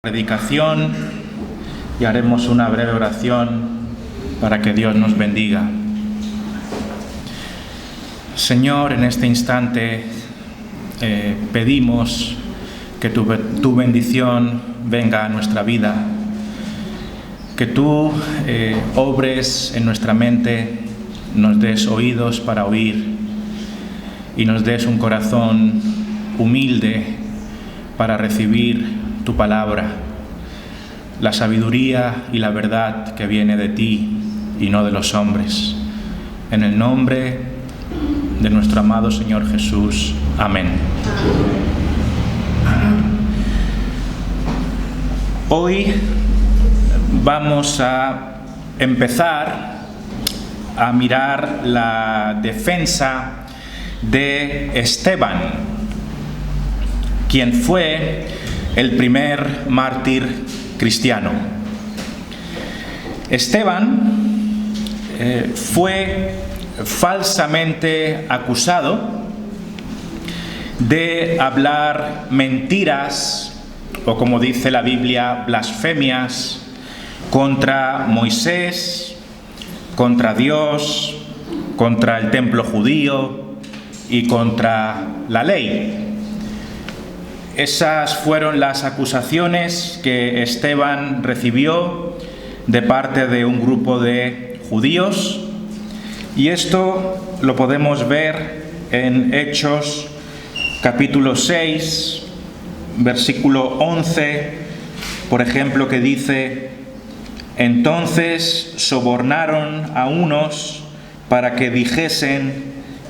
Predicación y haremos una breve oración para que Dios nos bendiga. Señor, en este instante pedimos que tu bendición venga a nuestra vida, que tú obres en nuestra mente, nos des oídos para oír y nos des un corazón humilde para recibir tu palabra, la sabiduría y la verdad que viene de ti y no de los hombres. En el nombre de nuestro amado Señor Jesús. Amén. Hoy vamos a empezar a mirar la defensa de Esteban, quien fue el primer mártir cristiano. Esteban fue falsamente acusado de hablar mentiras, o como dice la Biblia, blasfemias, contra Moisés, contra Dios, contra el templo judío y contra la ley. Esas fueron las acusaciones que Esteban recibió de parte de un grupo de judíos, y esto lo podemos ver en Hechos capítulo 6, versículo 11, por ejemplo, que dice: entonces sobornaron a unos para que dijesen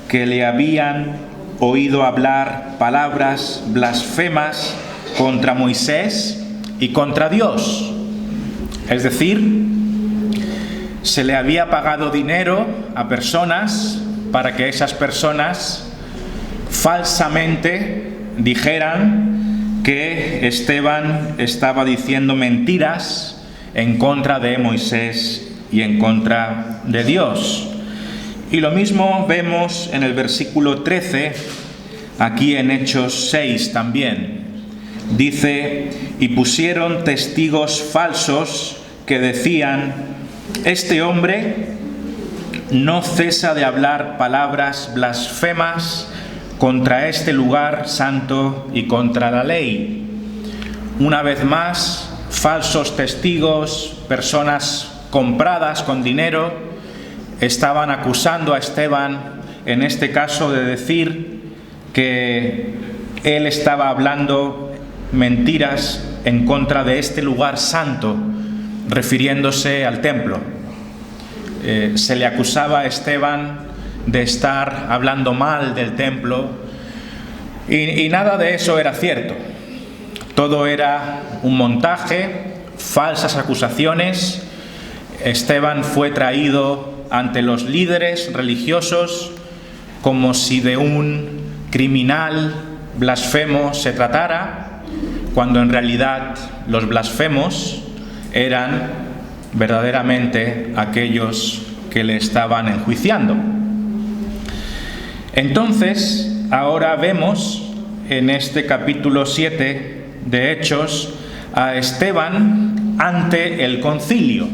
que le habían oído hablar palabras blasfemas contra Moisés y contra Dios. Es decir, se le había pagado dinero a personas para que esas personas falsamente dijeran que Esteban estaba diciendo mentiras en contra de Moisés y en contra de Dios. Y lo mismo vemos en el versículo 13, aquí en Hechos 6 también. Dice: y pusieron testigos falsos que decían: este hombre no cesa de hablar palabras blasfemas contra este lugar santo y contra la ley. Una vez más, falsos testigos, personas compradas con dinero, estaban acusando a Esteban, en este caso, de decir que él estaba hablando mentiras en contra de este lugar santo, refiriéndose al templo. Se le acusaba a Esteban de estar hablando mal del templo, y nada de eso era cierto. Todo era un montaje, falsas acusaciones. Esteban fue traído ante los líderes religiosos como si de un criminal blasfemo se tratara, cuando en realidad los blasfemos eran verdaderamente aquellos que le estaban enjuiciando. Entonces, ahora vemos en este capítulo 7 de Hechos a Esteban ante el concilio.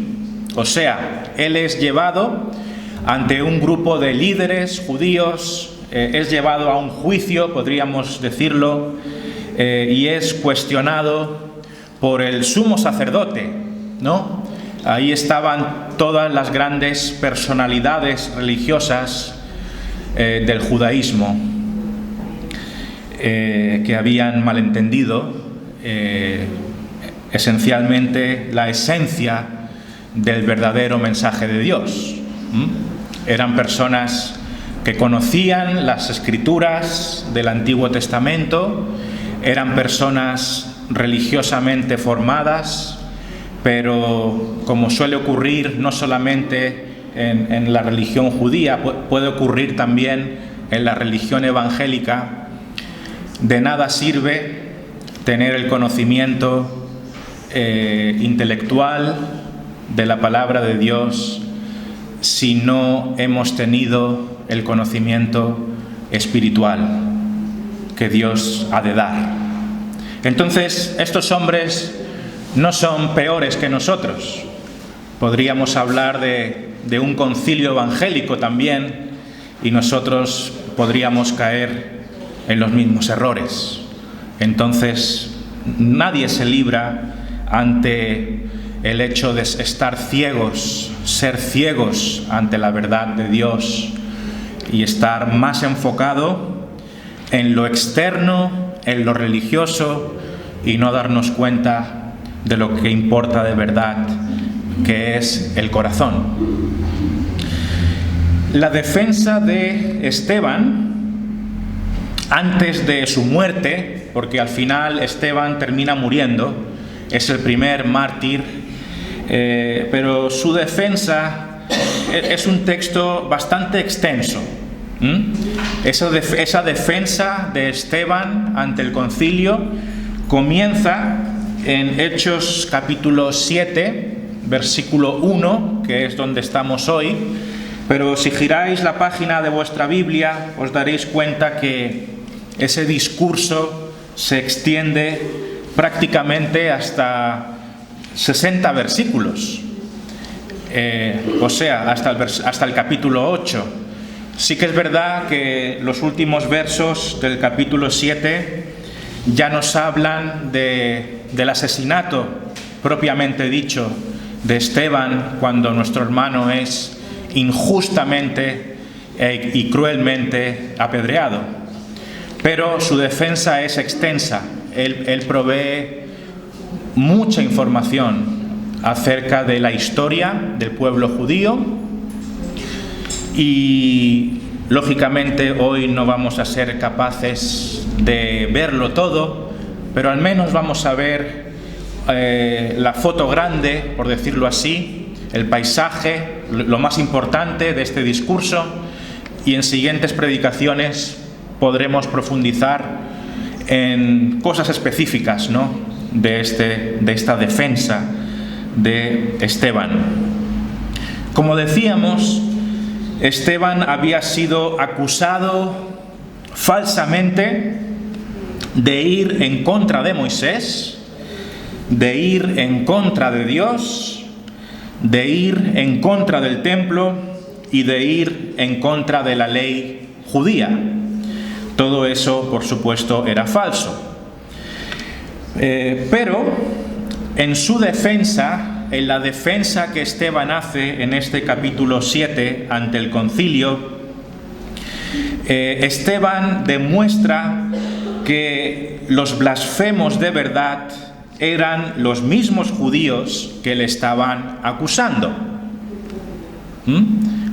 O sea, él es llevado ante un grupo de líderes judíos, es llevado a un juicio, podríamos decirlo, y es cuestionado por el sumo sacerdote, ¿no? Ahí estaban todas las grandes personalidades religiosas del judaísmo que habían malentendido esencialmente la esencia del verdadero mensaje de Dios. Eran personas que conocían las escrituras del Antiguo Testamento, eran personas religiosamente formadas, pero como suele ocurrir no solamente en la religión judía, puede ocurrir también en la religión evangélica, de nada sirve tener el conocimiento intelectual de la palabra de Dios si no hemos tenido el conocimiento espiritual que Dios ha de dar. Entonces, estos hombres no son peores que nosotros. Podríamos hablar de un concilio evangélico también, y nosotros podríamos caer en los mismos errores. Entonces, nadie se libra ante el hecho de estar ciegos, ser ciegos ante la verdad de Dios y estar más enfocado en lo externo, en lo religioso, y no darnos cuenta de lo que importa de verdad, que es el corazón. La defensa de Esteban antes de su muerte, porque al final Esteban termina muriendo, es el primer mártir, pero su defensa es un texto bastante extenso. Esa defensa de Esteban ante el concilio comienza en Hechos capítulo 7, versículo 1, que es donde estamos hoy, pero si giráis la página de vuestra Biblia os daréis cuenta que ese discurso se extiende prácticamente hasta 60 versículos, o sea, hasta el capítulo 8. Sí que es verdad que los últimos versos del capítulo 7 ya nos hablan del asesinato propiamente dicho de Esteban, cuando nuestro hermano es injustamente y cruelmente apedreado. Pero su defensa es extensa. Él provee mucha información acerca de la historia del pueblo judío, y lógicamente hoy no vamos a ser capaces de verlo todo, pero al menos vamos a ver la foto grande, por decirlo así, el paisaje, lo más importante de este discurso, y en siguientes predicaciones podremos profundizar en cosas específicas, ¿no?, de esta defensa de Esteban. Como decíamos, Esteban había sido acusado falsamente de ir en contra de Moisés, de ir en contra de Dios, de ir en contra del templo y de ir en contra de la ley judía. Todo eso, por supuesto, era falso. Pero en su defensa, en la defensa que Esteban hace en este capítulo 7 ante el concilio, Esteban demuestra que los blasfemos de verdad eran los mismos judíos que le estaban acusando.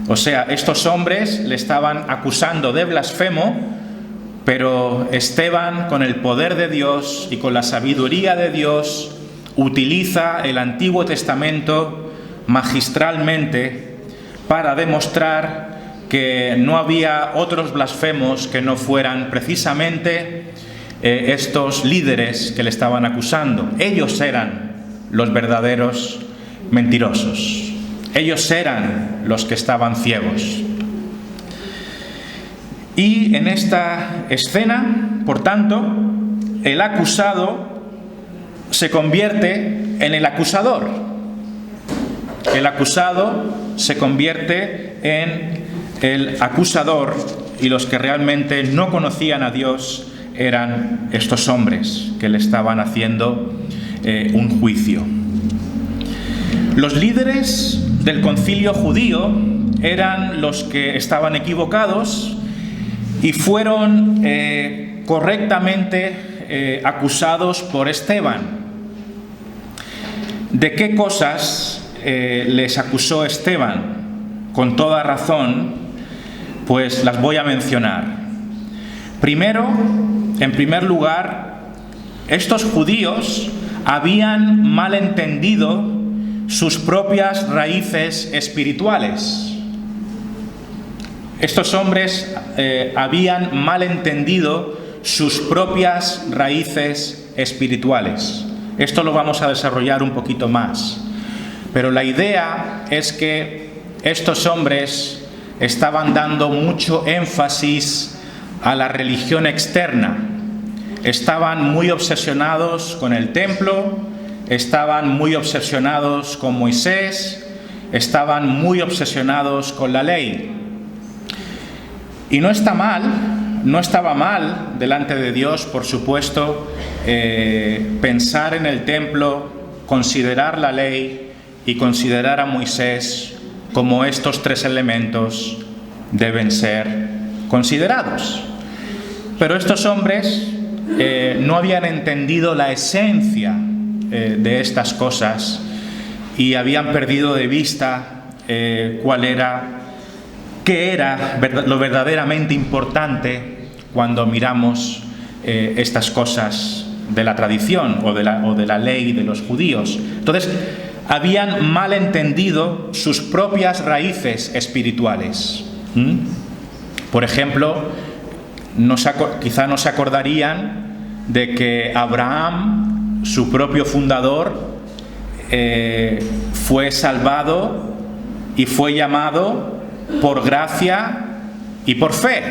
O sea, estos hombres le estaban acusando de blasfemo, pero Esteban, con el poder de Dios y con la sabiduría de Dios, utiliza el Antiguo Testamento magistralmente para demostrar que no había otros blasfemos que no fueran precisamente estos líderes que le estaban acusando. Ellos eran los verdaderos mentirosos. Ellos eran los que estaban ciegos. Y en esta escena, por tanto, el acusado se convierte en el acusador. El acusado se convierte en el acusador, y los que realmente no conocían a Dios eran estos hombres que le estaban haciendo un juicio. Los líderes del concilio judío eran los que estaban equivocados y fueron correctamente acusados por Esteban. ¿De qué cosas les acusó Esteban? Con toda razón, pues las voy a mencionar. Primero, en primer lugar, estos judíos habían malentendido sus propias raíces espirituales. Estos hombres habían malentendido sus propias raíces espirituales. Esto lo vamos a desarrollar un poquito más. Pero la idea es que estos hombres estaban dando mucho énfasis a la religión externa. Estaban muy obsesionados con el templo, estaban muy obsesionados con Moisés, estaban muy obsesionados con la ley. Y no estaba mal delante de Dios, por supuesto, pensar en el templo, considerar la ley y considerar a Moisés como estos tres elementos deben ser considerados. Pero estos hombres no habían entendido la esencia de estas cosas y habían perdido de vista qué era lo verdaderamente importante cuando miramos estas cosas de la tradición o de la ley de los judíos. Entonces, habían mal entendido sus propias raíces espirituales. Por ejemplo, quizá no se acordarían de que Abraham, su propio fundador, fue salvado y fue llamado por gracia y por fe,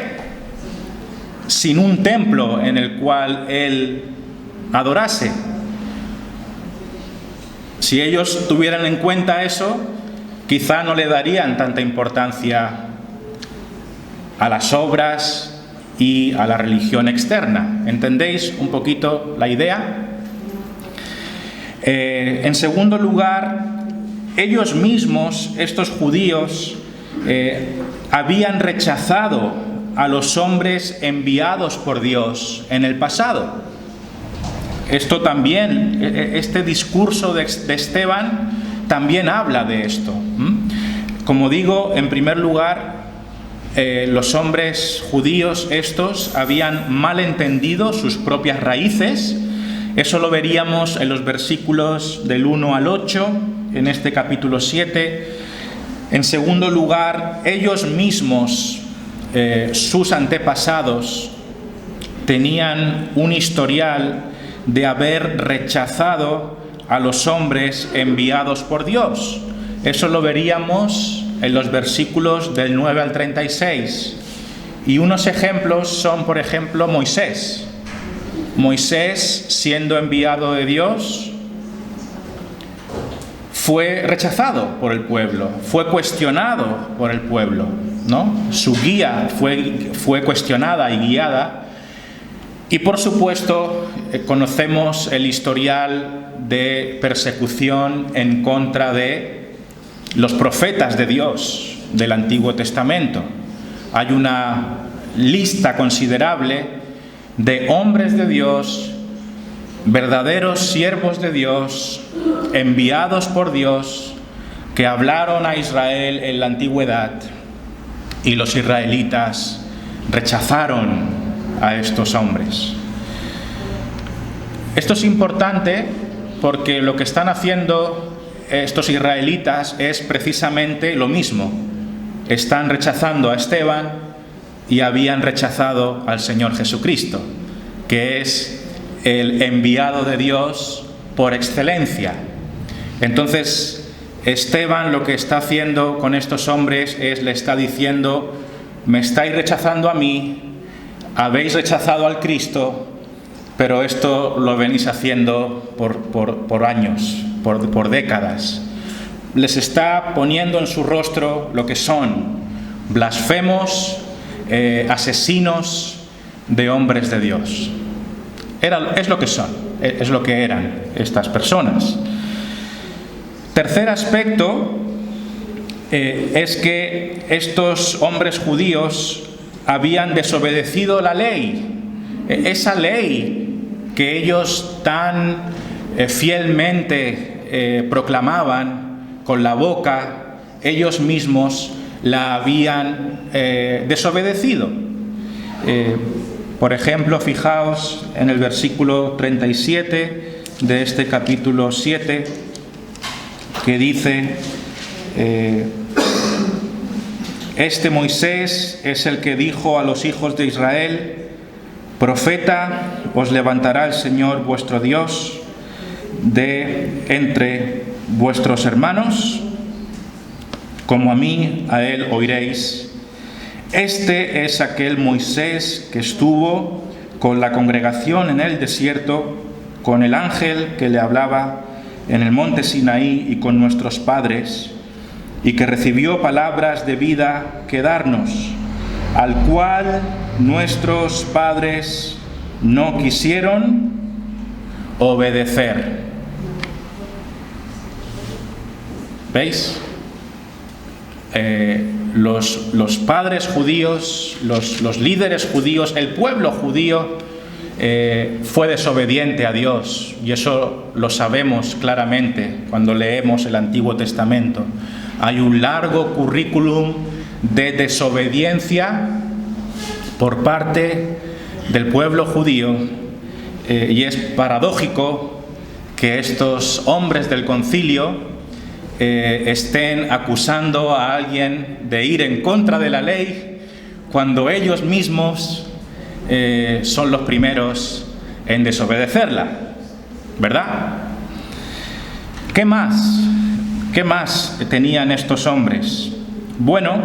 sin un templo en el cual él adorase. Si ellos tuvieran en cuenta eso, quizá no le darían tanta importancia a las obras y a la religión externa. ¿Entendéis un poquito la idea? En segundo lugar, ellos mismos, estos judíos, habían rechazado a los hombres enviados por Dios en el pasado. Esto también, este discurso de Esteban también habla de esto. Como digo, en primer lugar, los hombres judíos estos habían mal entendido sus propias raíces. Eso lo veríamos en los versículos del 1 al 8, en este capítulo 7. En segundo lugar, ellos mismos, sus antepasados, tenían un historial de haber rechazado a los hombres enviados por Dios. Eso lo veríamos en los versículos del 9 al 36. Y unos ejemplos son, por ejemplo, Moisés. Moisés, siendo enviado de Dios, fue rechazado por el pueblo, fue cuestionado por el pueblo, ¿no? Su guía fue cuestionada y guiada. Y por supuesto, conocemos el historial de persecución en contra de los profetas de Dios del Antiguo Testamento. Hay una lista considerable de hombres de Dios, verdaderos siervos de Dios, enviados por Dios, que hablaron a Israel en la antigüedad, y los israelitas rechazaron a estos hombres. Esto es importante porque lo que están haciendo estos israelitas es precisamente lo mismo. Están rechazando a Esteban y habían rechazado al Señor Jesucristo, que es el enviado de Dios por excelencia. Entonces, Esteban lo que está haciendo con estos hombres le está diciendo: me estáis rechazando a mí, habéis rechazado al Cristo, pero esto lo venís haciendo por años, por décadas. Les está poniendo en su rostro lo que son blasfemos, asesinos de hombres de Dios. Es lo que son, es lo que eran estas personas. Tercer aspecto es que estos hombres judíos habían desobedecido la ley. Esa ley que ellos tan fielmente proclamaban con la boca, ellos mismos la habían desobedecido. Por ejemplo, fijaos en el versículo 37 de este capítulo 7, que dice: este Moisés es el que dijo a los hijos de Israel: profeta os levantará el Señor vuestro Dios de entre vuestros hermanos, como a mí, a él oiréis. Este es aquel Moisés que estuvo con la congregación en el desierto, con el ángel que le hablaba en el monte Sinaí y con nuestros padres, y que recibió palabras de vida que darnos, al cual nuestros padres no quisieron obedecer. ¿Veis? Los padres judíos, los líderes judíos, el pueblo judío fue desobediente a Dios, y eso lo sabemos claramente cuando leemos el Antiguo Testamento. Hay un largo currículum de desobediencia por parte del pueblo judío, y es paradójico que estos hombres del concilio estén acusando a alguien de ir en contra de la ley cuando ellos mismos son los primeros en desobedecerla, ¿verdad? ¿Qué más? ¿Qué más tenían estos hombres? Bueno,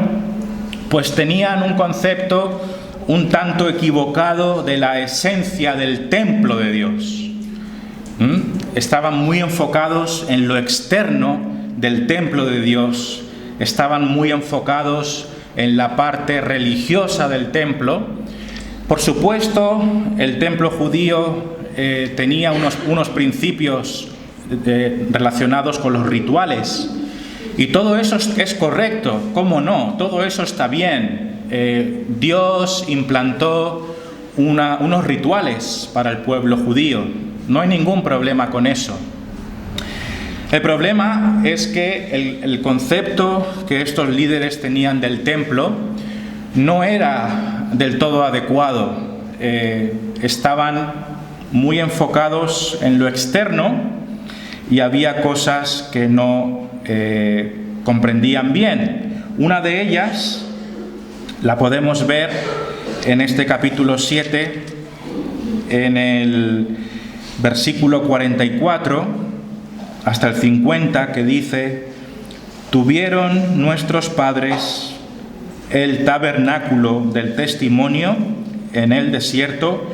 pues tenían un concepto un tanto equivocado de la esencia del templo de Dios. Estaban muy enfocados en lo externo del templo de Dios, estaban muy enfocados en la parte religiosa del templo. Por supuesto, el templo judío tenía unos principios relacionados con los rituales, y todo eso es correcto, ¿cómo no? Todo eso está bien. Dios implantó unos rituales para el pueblo judío, no hay ningún problema con eso. El problema es que el concepto que estos líderes tenían del templo no era del todo adecuado. Estaban muy enfocados en lo externo y había cosas que no comprendían bien. Una de ellas la podemos ver en este capítulo 7, en el versículo 44 hasta el 50, que dice: «Tuvieron nuestros padres el tabernáculo del testimonio en el desierto,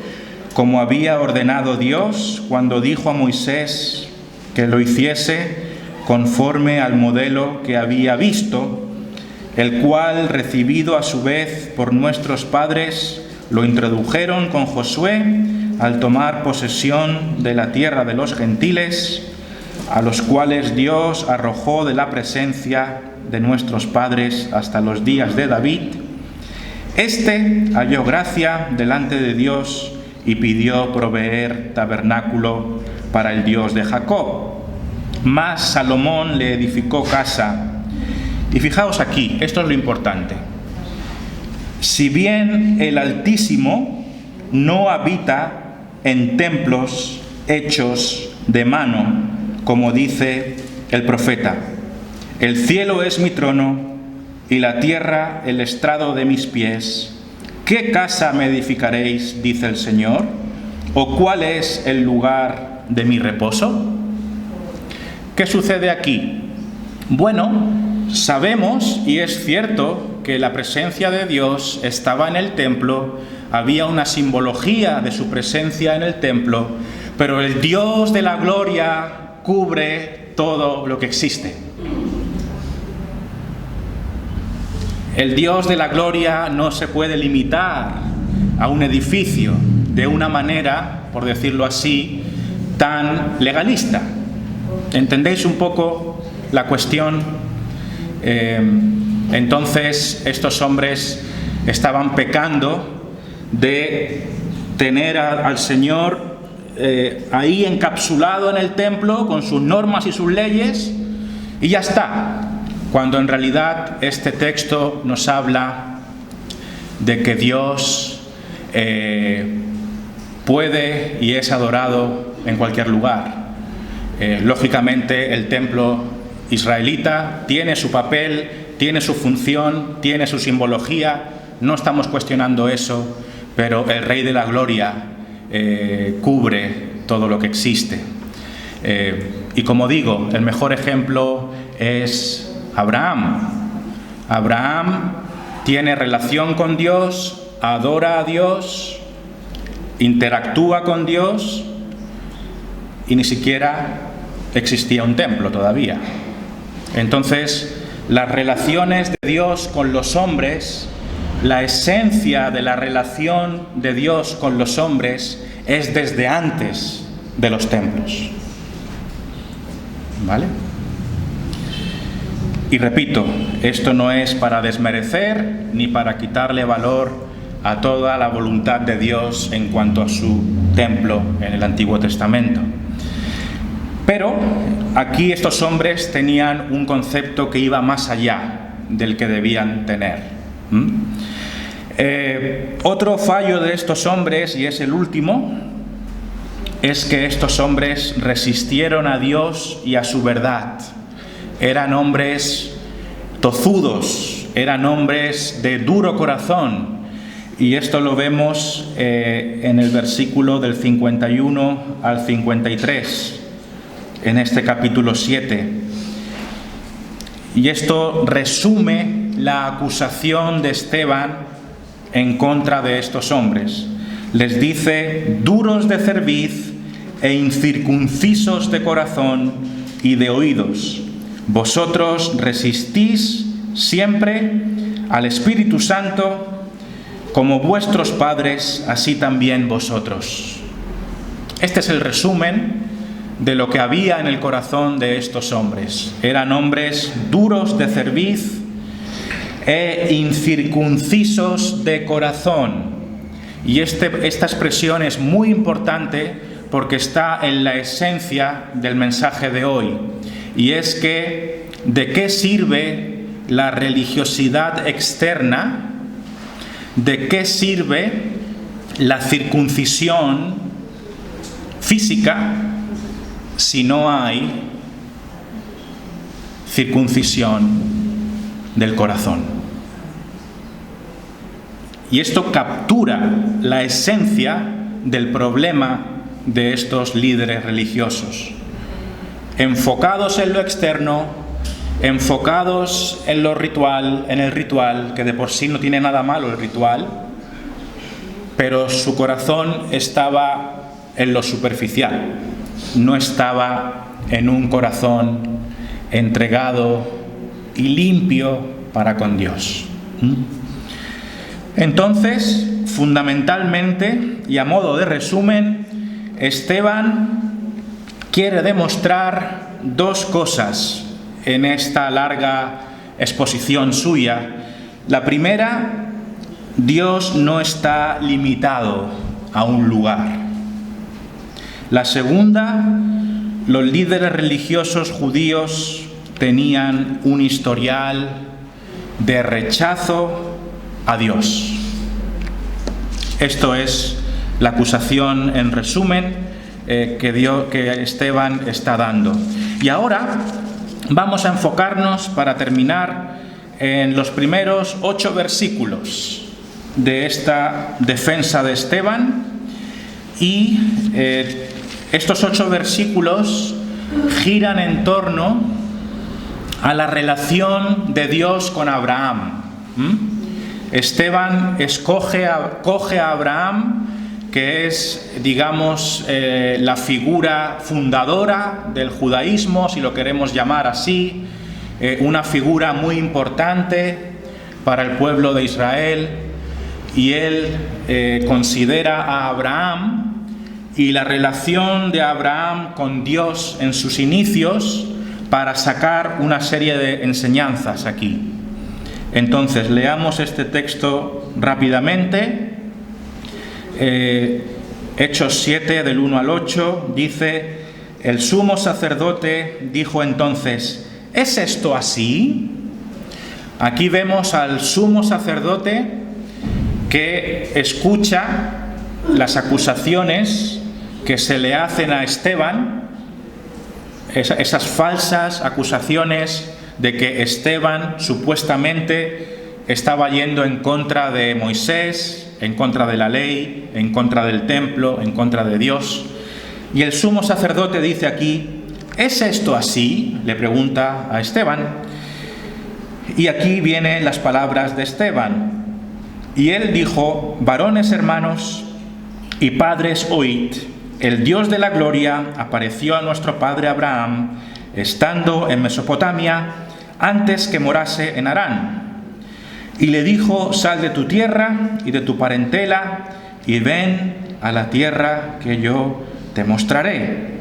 como había ordenado Dios cuando dijo a Moisés que lo hiciese conforme al modelo que había visto, el cual, recibido a su vez por nuestros padres, lo introdujeron con Josué al tomar posesión de la tierra de los gentiles, a los cuales Dios arrojó de la presencia de nuestros padres hasta los días de David. Este halló gracia delante de Dios y pidió proveer tabernáculo para el Dios de Jacob. Mas Salomón le edificó casa». Y fijaos aquí, esto es lo importante. Si bien el Altísimo no habita en templos hechos de mano, como dice el profeta: «El cielo es mi trono y la tierra el estrado de mis pies. ¿Qué casa me edificaréis?, dice el Señor, ¿o cuál es el lugar de mi reposo?». ¿Qué sucede aquí? Bueno, sabemos, y es cierto, que la presencia de Dios estaba en el templo, había una simbología de su presencia en el templo, pero el Dios de la gloria cubre todo lo que existe. El Dios de la gloria no se puede limitar a un edificio de una manera, por decirlo así, tan legalista. ¿Entendéis un poco la cuestión? Entonces estos hombres estaban pecando de tener al Señor ahí encapsulado en el templo con sus normas y sus leyes, y ya está, cuando en realidad este texto nos habla de que Dios puede y es adorado en cualquier lugar. Lógicamente el templo israelita tiene su papel, tiene su función, tiene su simbología, no estamos cuestionando eso, pero el Rey de la Gloria cubre todo lo que existe. Y como digo, el mejor ejemplo es Abraham. Abraham tiene relación con Dios, adora a Dios, interactúa con Dios, y ni siquiera existía un templo todavía. Entonces, las relaciones de Dios con los hombres, la esencia de la relación de Dios con los hombres es desde antes de los templos. ¿Vale? Y repito, esto no es para desmerecer ni para quitarle valor a toda la voluntad de Dios en cuanto a su templo en el Antiguo Testamento. Pero aquí estos hombres tenían un concepto que iba más allá del que debían tener. Otro fallo de estos hombres, y es el último, es que estos hombres resistieron a Dios y a su verdad. Eran hombres tozudos, eran hombres de duro corazón. Y esto lo vemos en el versículo del 51 al 53, en este capítulo 7. Y esto resume la acusación de Esteban en contra de estos hombres. Les dice: duros de cerviz e incircuncisos de corazón y de oídos, vosotros resistís siempre al Espíritu Santo, como vuestros padres, así también vosotros. Este es el resumen de lo que había en el corazón de estos hombres. Eran hombres duros de cerviz e incircuncisos de corazón. Y esta expresión es muy importante porque está en la esencia del mensaje de hoy. Y es que, ¿de qué sirve la religiosidad externa? ¿De qué sirve la circuncisión física si no hay circuncisión del corazón? Y esto captura la esencia del problema de estos líderes religiosos. Enfocados en lo externo, enfocados en lo ritual, en el ritual, que de por sí no tiene nada malo el ritual, pero su corazón estaba en lo superficial, no estaba en un corazón entregado y limpio para con Dios. Entonces, fundamentalmente, y a modo de resumen, Esteban quiere demostrar dos cosas en esta larga exposición suya. La primera, Dios no está limitado a un lugar. La segunda, los líderes religiosos judíos tenían un historial de rechazo a Dios. Esto es la acusación en resumen que Esteban está dando. Y ahora vamos a enfocarnos, para terminar, en los primeros 8 versículos de esta defensa de Esteban. Y estos 8 versículos giran en torno a la relación de Dios con Abraham. Esteban coge a Abraham, que es, digamos, la figura fundadora del judaísmo, si lo queremos llamar así, una figura muy importante para el pueblo de Israel, y él considera a Abraham y la relación de Abraham con Dios en sus inicios para sacar una serie de enseñanzas aquí. Entonces, leamos este texto rápidamente. Hechos 7, del 1 al 8, dice: el sumo sacerdote dijo entonces: ¿es esto así? Aquí vemos al sumo sacerdote que escucha las acusaciones que se le hacen a Esteban, esas falsas acusaciones de que Esteban supuestamente estaba yendo en contra de Moisés, en contra de la ley, en contra del templo, en contra de Dios. Y el sumo sacerdote dice aquí: ¿es esto así?, le pregunta a Esteban. Y aquí vienen las palabras de Esteban. Y él dijo: varones hermanos y padres, oíd. el Dios de la gloria apareció a nuestro padre Abraham estando en Mesopotamia antes que morase en Harán. Y le dijo: sal de tu tierra y de tu parentela y ven a la tierra que yo te mostraré.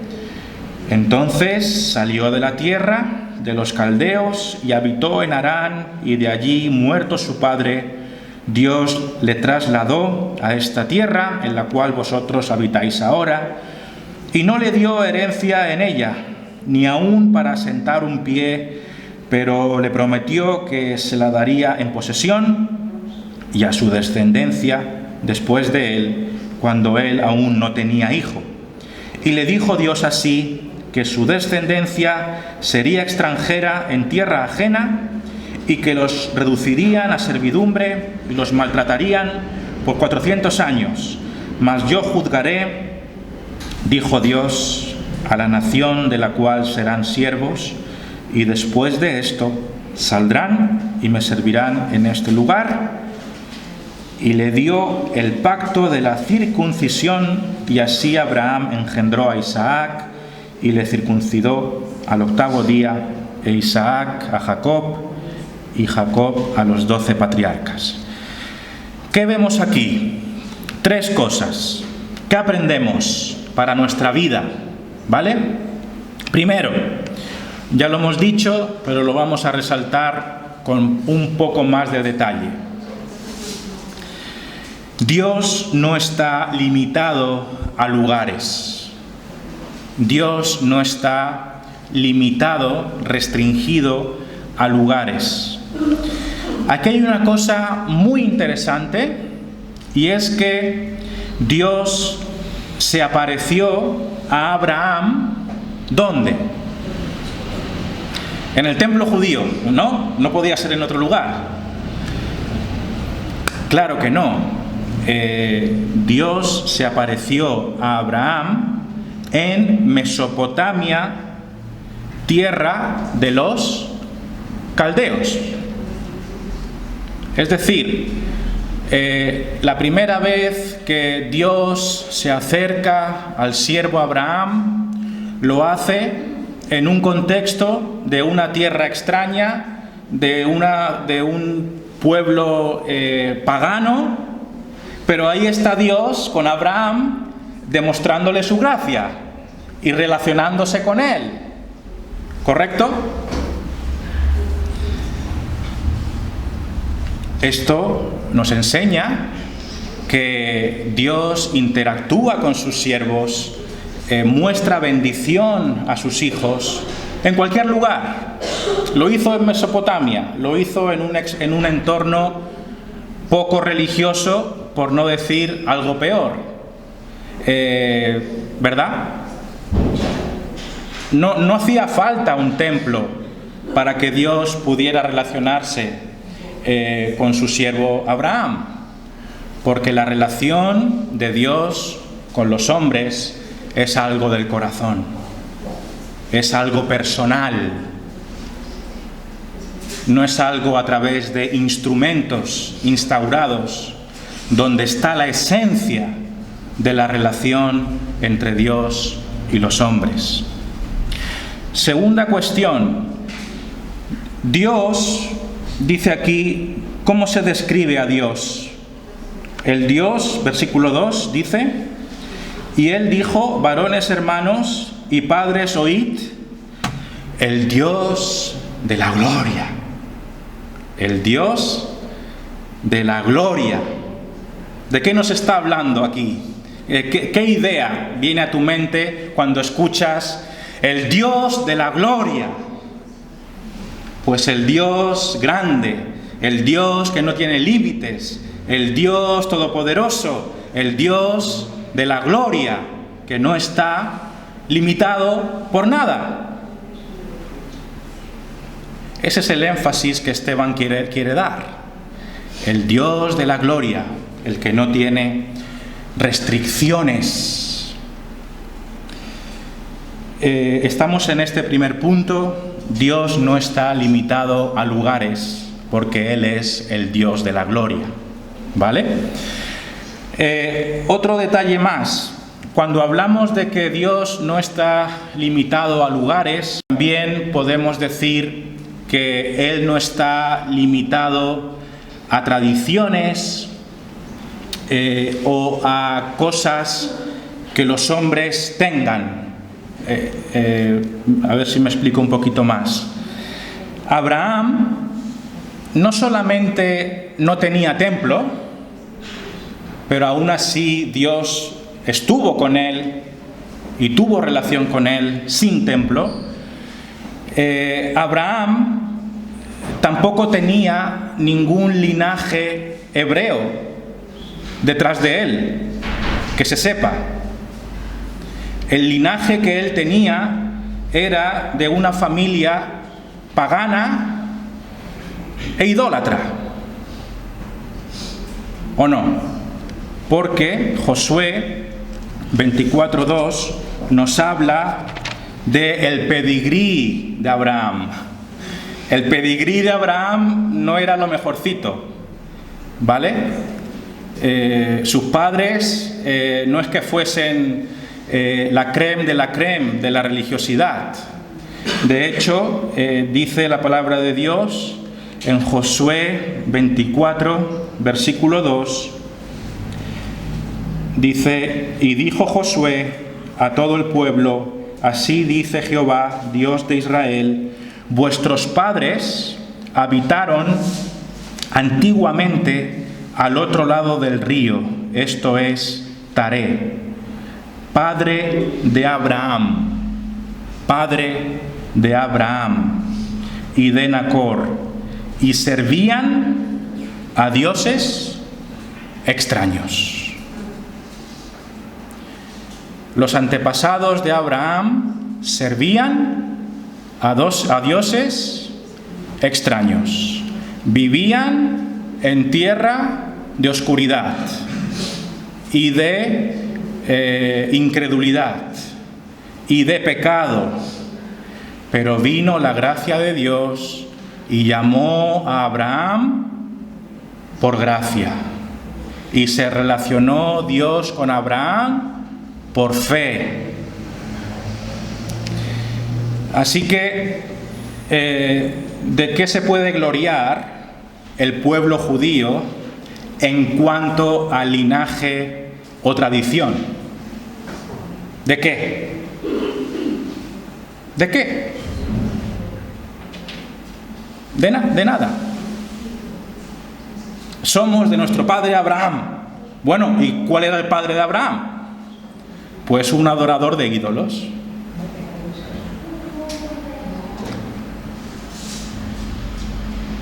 Entonces salió de la tierra de los caldeos y habitó en Harán, y de allí, muerto su padre, Dios le trasladó a esta tierra en la cual vosotros habitáis ahora, y no le dio herencia en ella, ni aun para asentar un pie, pero le prometió que se la daría en posesión y a su descendencia después de él, cuando él aún no tenía hijo. Y le dijo Dios así, que su descendencia sería extranjera en tierra ajena, y que los reducirían a servidumbre y los maltratarían por 400 años. Mas yo juzgaré, dijo Dios, a la nación de la cual serán siervos, y después de esto saldrán y me servirán en este lugar. Y le dio el pacto de la circuncisión, y así Abraham engendró a Isaac y le circuncidó al 8º día, e Isaac a Jacob, y Jacob a los 12 patriarcas. ¿Qué vemos aquí? 3 cosas. ¿Qué aprendemos para nuestra vida? ¿Vale? Primero, ya lo hemos dicho, pero lo vamos a resaltar con un poco más de detalle. Dios no está limitado a lugares. Dios no está limitado, restringido a lugares. Aquí hay una cosa muy interesante, y es que Dios se apareció a Abraham, ¿dónde? En el templo judío, ¿no? No podía ser en otro lugar. Claro que no. Dios se apareció a Abraham en Mesopotamia, tierra de los caldeos. Es decir, la primera vez que Dios se acerca al siervo Abraham, lo hace en un contexto de una tierra extraña, de un pueblo pagano, pero ahí está Dios con Abraham demostrándole su gracia y relacionándose con él. ¿Correcto? Esto nos enseña que Dios interactúa con sus siervos, muestra bendición a sus hijos en cualquier lugar. Lo hizo en Mesopotamia, lo hizo en un entorno poco religioso, por no decir algo peor. ¿Verdad? No hacía falta un templo para que Dios pudiera relacionarse con su siervo Abraham, porque la relación de Dios con los hombres es algo del corazón, es algo personal, no es algo a través de instrumentos instaurados, donde está la esencia de la relación entre Dios y los hombres. Segunda cuestión, Dios dice aquí, ¿cómo se describe a Dios? El Dios, versículo 2, dice: y él dijo, varones hermanos y padres, oíd, el Dios de la gloria. El Dios de la gloria. ¿De qué nos está hablando aquí? ¿Qué idea viene a tu mente cuando escuchas el Dios de la gloria? Pues el Dios grande, el Dios que no tiene límites, el Dios todopoderoso, el Dios de la gloria, que no está limitado por nada. Ese es el énfasis que Esteban quiere dar. El Dios de la gloria, el que no tiene restricciones. Estamos en este primer punto. Dios no está limitado a lugares, porque Él es el Dios de la gloria. ¿Vale? Otro detalle más. Cuando hablamos de que Dios no está limitado a lugares, también podemos decir que Él no está limitado a tradiciones o a cosas que los hombres tengan. A ver si me explico un poquito más. Abraham no solamente no tenía templo, pero aún así Dios estuvo con él y tuvo relación con él sin templo. Abraham tampoco tenía ningún linaje hebreo detrás de él, que se sepa. El linaje que él tenía era de una familia pagana e idólatra. ¿O no? Porque Josué 24:2 nos habla del pedigrí de Abraham. El pedigrí de Abraham no era lo mejorcito, ¿vale? Sus padres no es que fuesen la crème de la religiosidad. De hecho, dice la palabra de Dios en Josué 24, versículo 2, dice: y dijo Josué a todo el pueblo: así dice Jehová, Dios de Israel, vuestros padres habitaron antiguamente al otro lado del río, esto es Taré, padre de Abraham y de Nacor, y servían a dioses extraños. Los antepasados de Abraham servían a dioses extraños. Vivían en tierra de oscuridad y de incredulidad y de pecado. Pero vino la gracia de Dios y llamó a Abraham por gracia. Y se relacionó Dios con Abraham por fe. Así que, ¿de qué se puede gloriar el pueblo judío en cuanto al linaje o tradición? ¿De qué? ¿De qué? De nada. Somos de nuestro padre Abraham. Bueno, ¿y cuál era el padre de Abraham? Pues un adorador de ídolos.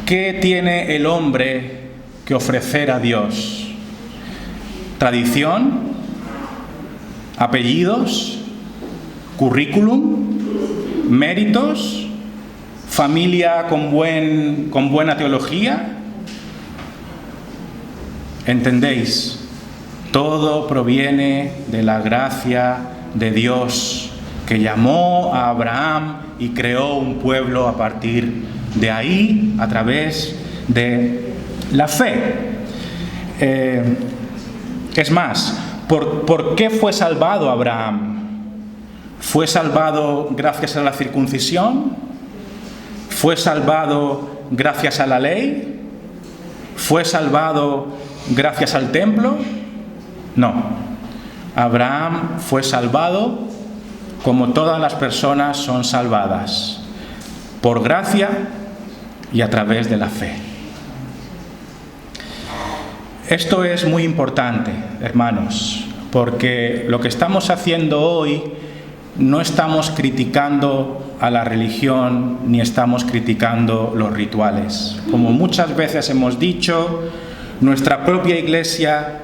¿Qué tiene el hombre que ofrecer a Dios? ¿Tradición? ¿Apellidos? ¿Currículum? ¿Méritos? ¿Familia con buena teología? ¿Entendéis? Todo proviene de la gracia de Dios, que llamó a Abraham y creó un pueblo a partir de ahí, a través de la fe. Es más, ¿por qué fue salvado Abraham? ¿Fue salvado gracias a la circuncisión? ¿Fue salvado gracias a la ley? ¿Fue salvado gracias al templo? No. Abraham fue salvado como todas las personas son salvadas, por gracia y a través de la fe. Esto es muy importante, hermanos, porque lo que estamos haciendo hoy, no estamos criticando a la religión ni estamos criticando los rituales. Como muchas veces hemos dicho, nuestra propia Iglesia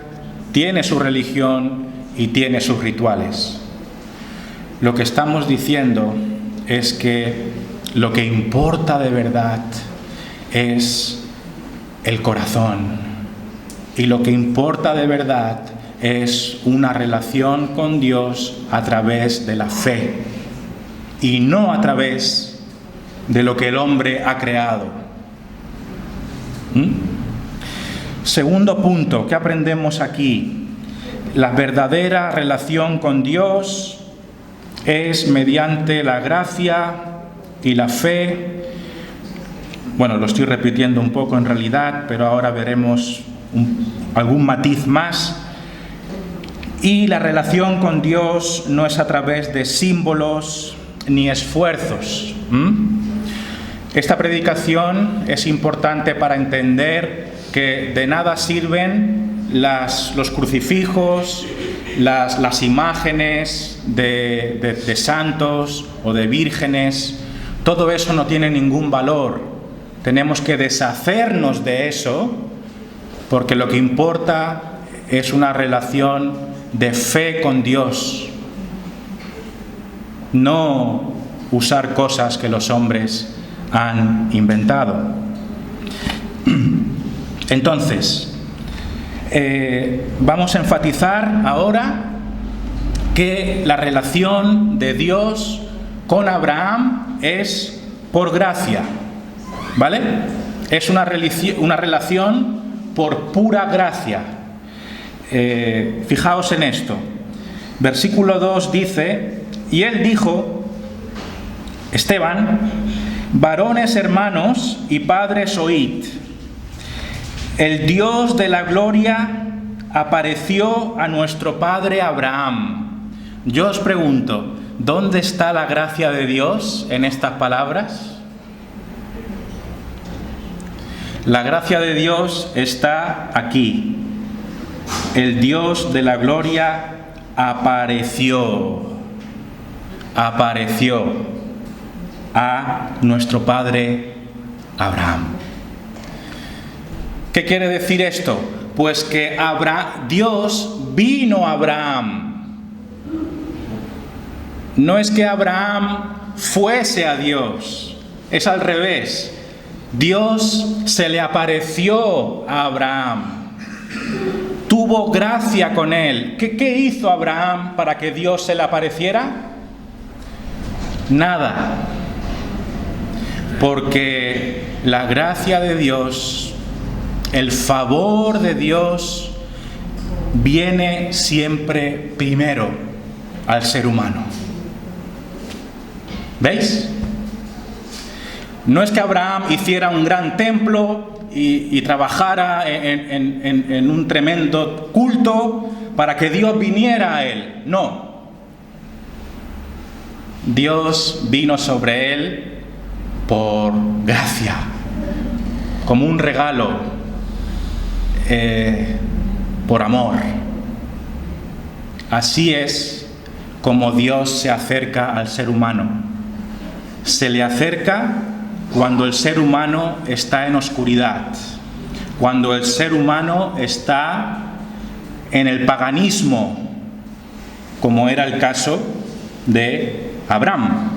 tiene su religión y tiene sus rituales. Lo que estamos diciendo es que lo que importa de verdad es el corazón, y lo que importa de verdad es una relación con Dios a través de la fe y no a través de lo que el hombre ha creado. Segundo punto, ¿qué aprendemos aquí? la verdadera relación con Dios es mediante la gracia y la fe. Bueno, lo estoy repitiendo un poco en realidad, pero ahora veremos algún matiz más. Y la relación con Dios no es a través de símbolos ni esfuerzos. Esta predicación es importante para entender que de nada sirven los crucifijos, las imágenes de santos o de vírgenes. Todo eso no tiene ningún valor. Tenemos que deshacernos de eso, porque lo que importa es una relación de fe con Dios, no usar cosas que los hombres han inventado. Entonces, vamos a enfatizar ahora que la relación de Dios con Abraham es por gracia, ¿vale? Es una relación por pura gracia. Fijaos en esto. Versículo 2 dice: y él dijo, Esteban, varones hermanos y padres oíd, el Dios de la gloria apareció a nuestro padre Abraham. Yo os pregunto, ¿dónde está la gracia de Dios en estas palabras? La gracia de Dios está aquí. El Dios de la gloria apareció a nuestro padre Abraham. ¿Qué quiere decir esto? Pues que Dios vino a Abraham. No es que Abraham fuese a Dios, es al revés. Dios se le apareció a Abraham. Tuvo gracia con él. ¿Qué hizo Abraham para que Dios se le apareciera? Nada. Porque la gracia de Dios, el favor de Dios, viene siempre primero al ser humano. ¿Veis? No es que Abraham hiciera un gran templo y trabajara en un tremendo culto para que Dios viniera a él. No. Dios vino sobre él por gracia, como un regalo, por amor. Así es como Dios se acerca al ser humano. Se le acerca cuando el ser humano está en oscuridad, cuando el ser humano está en el paganismo, como era el caso de Abraham.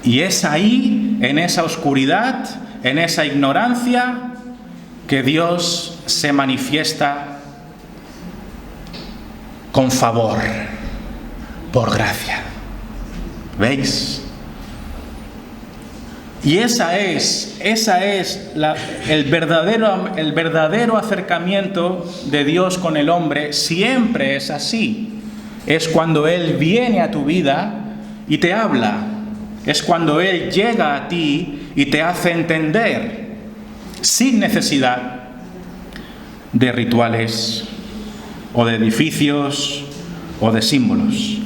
Y es ahí, en esa oscuridad, en esa ignorancia, que Dios se manifiesta con favor, por gracia. ¿Veis? Y esa es el verdadero acercamiento de Dios con el hombre. Siempre es así. Es cuando Él viene a tu vida y te habla. Es cuando Él llega a ti y te hace entender, sin necesidad de rituales o de edificios o de símbolos.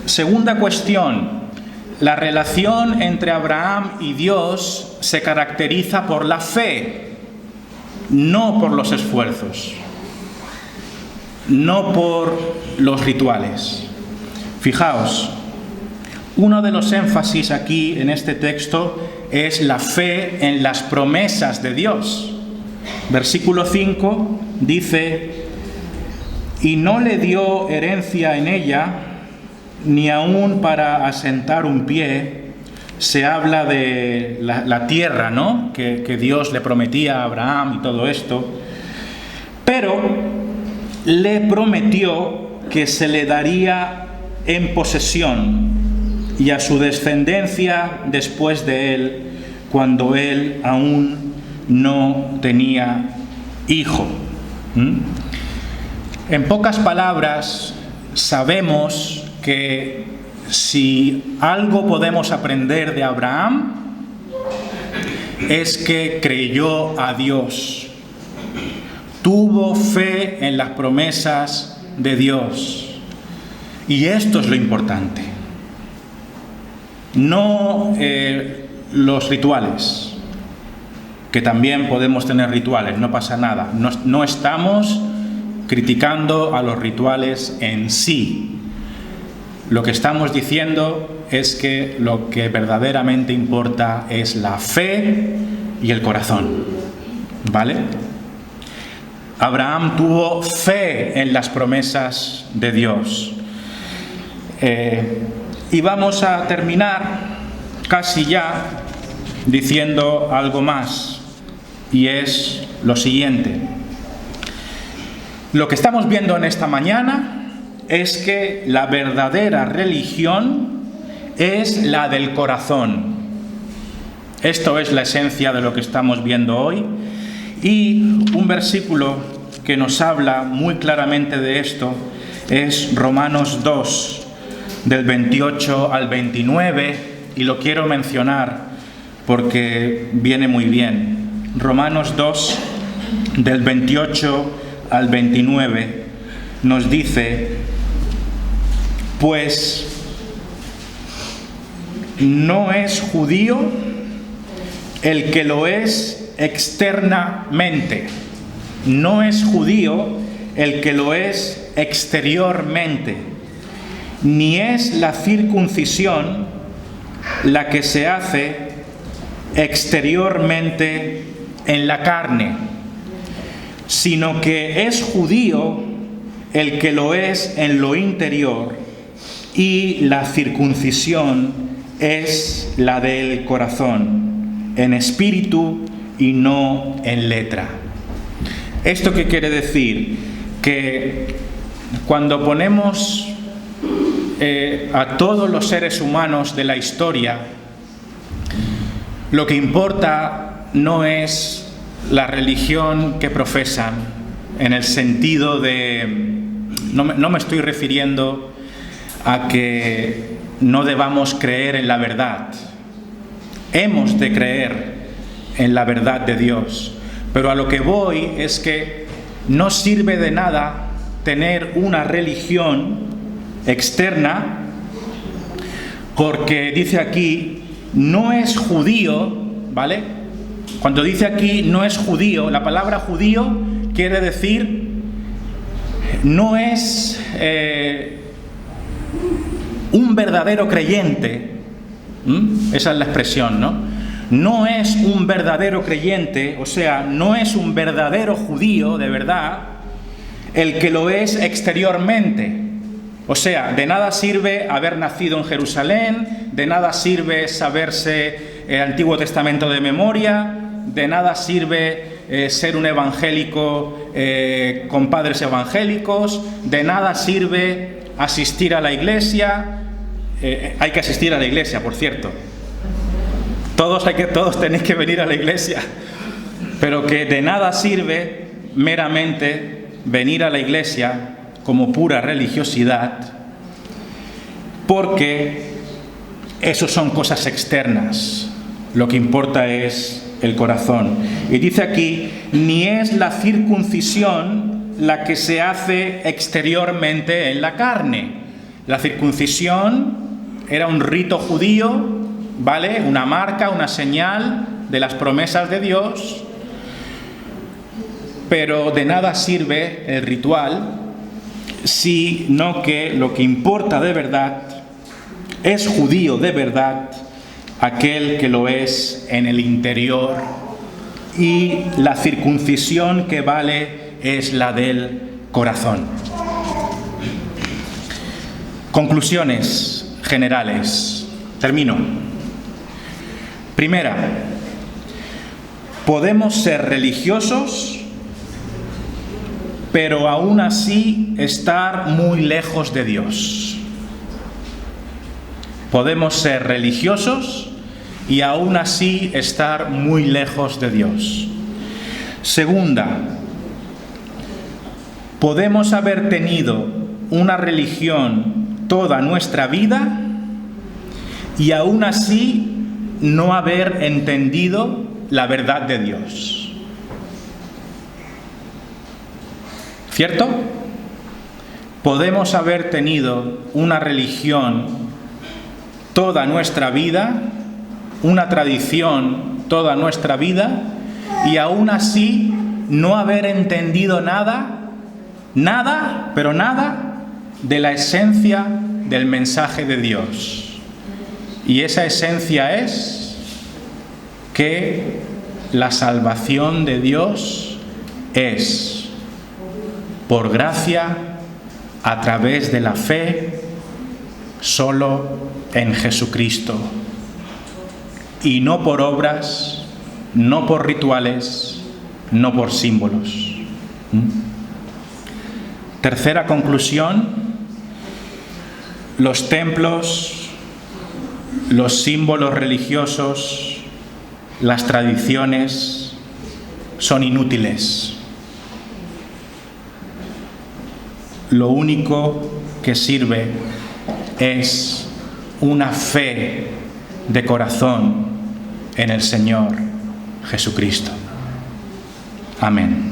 Segunda cuestión. La relación entre Abraham y Dios se caracteriza por la fe, no por los esfuerzos, no por los rituales. Fijaos, uno de los énfasis aquí en este texto es la fe en las promesas de Dios. Versículo 5 dice: y no le dio herencia en ella, ni aún para asentar un pie. Se habla de la tierra, ¿no? Que Dios le prometía a Abraham y todo esto. Pero le prometió que se le daría en posesión y a su descendencia después de él, cuando él aún no tenía hijo. En pocas palabras, sabemos que si algo podemos aprender de Abraham es que creyó a Dios, tuvo fe en las promesas de Dios. Y esto es lo importante. No los rituales, que también podemos tener rituales, no pasa nada. No estamos criticando a los rituales en sí. Lo que estamos diciendo es que lo que verdaderamente importa es la fe y el corazón, ¿vale? Abraham tuvo fe en las promesas de Dios. Y vamos a terminar casi ya diciendo algo más, y es lo siguiente. Lo que estamos viendo en esta mañana es que la verdadera religión es la del corazón. Esto es la esencia de lo que estamos viendo hoy. Y un versículo que nos habla muy claramente de esto es Romanos 2, del 28 al 29, y lo quiero mencionar porque viene muy bien. Romanos 2, del 28 al 29, nos dice: pues no es judío el que lo es externamente, no es judío el que lo es exteriormente, ni es la circuncisión la que se hace exteriormente en la carne, sino que es judío el que lo es en lo interior, y la circuncisión es la del corazón, en espíritu y no en letra. ¿Esto qué quiere decir? Que cuando ponemos a todos los seres humanos de la historia, lo que importa no es la religión que profesan, en el sentido de... No me estoy refiriendo a que no debamos creer en la verdad. Hemos de creer en la verdad de Dios. Pero a lo que voy es que no sirve de nada tener una religión externa, porque dice aquí, no es judío, ¿vale? Cuando dice aquí no es judío, la palabra judío quiere decir no es un verdadero creyente. Esa es la expresión, ¿no? No es un verdadero creyente, o sea, no es un verdadero judío de verdad el que lo es exteriormente. O sea, de nada sirve haber nacido en Jerusalén, de nada sirve saberse el Antiguo Testamento de memoria, de nada sirve ser un evangélico con padres evangélicos, de nada sirve asistir a la iglesia. Hay que asistir a la iglesia, por cierto. Todos tenéis que venir a la iglesia, pero que de nada sirve meramente venir a la iglesia como pura religiosidad, porque eso son cosas externas. Lo que importa es el corazón. Y dice aquí, ni es la circuncisión la que se hace exteriormente en la carne. La circuncisión era un rito judío, ¿vale? Una marca, una señal de las promesas de Dios, pero de nada sirve el ritual, sino que lo que importa de verdad es judío de verdad aquel que lo es en el interior, y la circuncisión que vale es la del corazón. Conclusiones generales. Termino. Primera, podemos ser religiosos, pero aún así estar muy lejos de Dios. Podemos ser religiosos y aún así estar muy lejos de Dios. Segunda, Podemos haber tenido una religión toda nuestra vida y aún así no haber entendido la verdad de Dios. ¿Cierto? Podemos haber tenido una religión toda nuestra vida, una tradición toda nuestra vida, y aún así no haber entendido nada, pero nada, de la esencia del mensaje de Dios. Y esa esencia es que la salvación de Dios es por gracia, a través de la fe, solo en Jesucristo. Y no por obras, no por rituales, no por símbolos. Tercera conclusión: los templos, los símbolos religiosos, las tradiciones son inútiles. Lo único que sirve es una fe de corazón en el Señor Jesucristo. Amén.